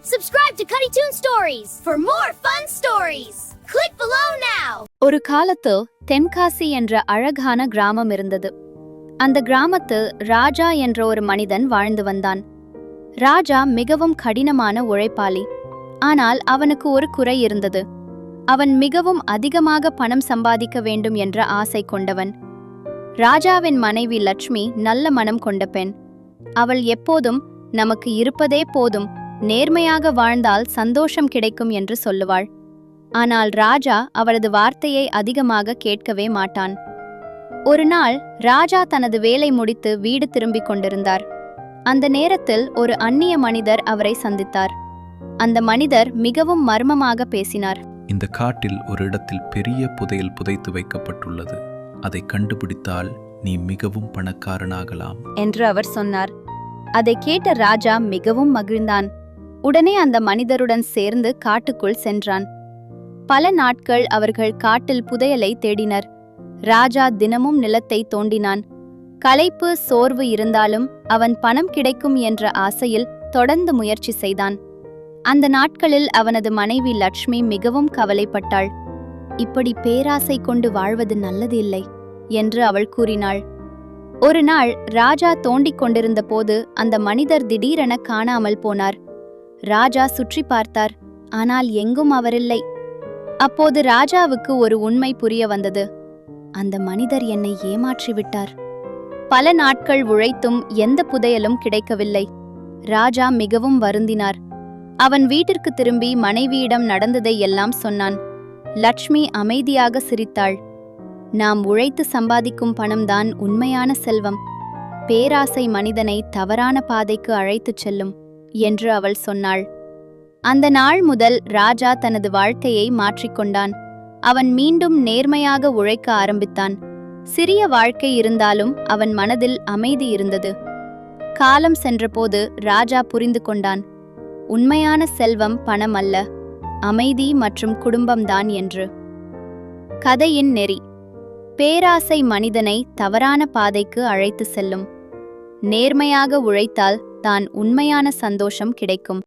Subscribe to Cuddy Toon Stories for more fun stories. Click below now. ஒரு காலத்து தென்காசி என்ற அழகான கிராமம் இருந்தது. அந்த கிராமத்தில் ராஜா என்ற ஒரு மனிதன் வாழ்ந்து வந்தான். ராஜா மிகவும் கடினமான உழைப்பாளி. ஆனால் அவனுக்கு ஒரு குறை இருந்தது. அவன் மிகவும் அதிகமாக பணம் சம்பாதிக்க வேண்டும் என்ற ஆசை கொண்டவன். ராஜாவின் மனைவி லட்சுமி நல்ல மனம் கொண்ட பெண். அவள் எப்போதும் நமக்கு இருப்பதே போதும், நேர்மையாக வாழ்ந்தால் சந்தோஷம் கிடைக்கும் என்று சொல்லுவாள். ஆனால் ராஜா அவளது வார்த்தையை அதிகமாக கேட்கவே மாட்டான். ஒரு நாள் ராஜா தனது வேலை முடித்து வீடு திரும்பிக் கொண்டிருந்தார். அந்த நேரத்தில் ஒரு அந்நிய மனிதர் அவரை சந்தித்தார். அந்த மனிதர் மிகவும் மர்மமாக பேசினார். இந்த காட்டில் ஒரு இடத்தில் பெரிய புதையல் புதைத்து வைக்கப்பட்டுள்ளது. அதை கண்டுபிடித்தால் நீ மிகவும் பணக்காரனாகலாம் என்று அவர் சொன்னார். அதை கேட்ட ராஜா மிகவும் மகிழ்ந்தான். உடனே அந்த மனிதருடன் சேர்ந்து காட்டுக்குள் சென்றான். பல நாட்கள் அவர்கள் காட்டில் புதையலை தேடினர். ராஜா தினமும் நிலத்தை தோண்டினான். களைப்பு சோர்வு இருந்தாலும் அவன் பணம் கிடைக்கும் என்ற ஆசையில் தொடர்ந்து முயற்சி செய்தான். அந்த நாட்களில் அவனது மனைவி லட்சுமி மிகவும் கவலைப்பட்டாள். இப்படி பேராசை கொண்டு வாழ்வது நல்லது இல்லை என்று அவள் கூறினாள். ஒரு நாள் ராஜா தோண்டிக் கொண்டிருந்த போது அந்த மனிதர் திடீரென காணாமல் போனார். ராஜா சுற்றி பார்த்தார். ஆனால் எங்கும் அவரில்லை. அப்போது ராஜாவுக்கு ஒரு உண்மை புரிய வந்தது. அந்த மனிதர் என்னை ஏமாற்றிவிட்டார். பல நாட்கள் உழைத்தும் எந்த புதையலும் கிடைக்கவில்லை. ராஜா மிகவும் வருந்தினார். அவன் வீட்டிற்கு திரும்பி மனைவியிடம் நடந்ததை எல்லாம் சொன்னான். லட்சுமி அமைதியாக சிரித்தாள். நாம் உழைத்து சம்பாதிக்கும் பணம்தான் உண்மையான செல்வம். பேராசை மனிதனை தவறான பாதைக்கு அழைத்துச் செல்லும் என்று அவள் சொன்னாள். அந்த நாள் முதல் ராஜா தனது வாழ்க்கையை மாற்றிக்கொண்டான். அவன் மீண்டும் நேர்மையாக உழைக்க ஆரம்பித்தான். சிறிய வாழ்க்கை இருந்தாலும் அவன் மனதில் அமைதி இருந்தது. காலம் சென்றபோது ராஜா புரிந்து கொண்டான், உண்மையான செல்வம் பணம் அல்ல, அமைதி மற்றும் குடும்பம்தான் என்று. கதையின் நெறி: பேராசை மனிதனை தவறான பாதைக்கு அழைத்து செல்லும். நேர்மையாக உழைத்தால் தான் உண்மையான சந்தோஷம் கிடைக்கும்.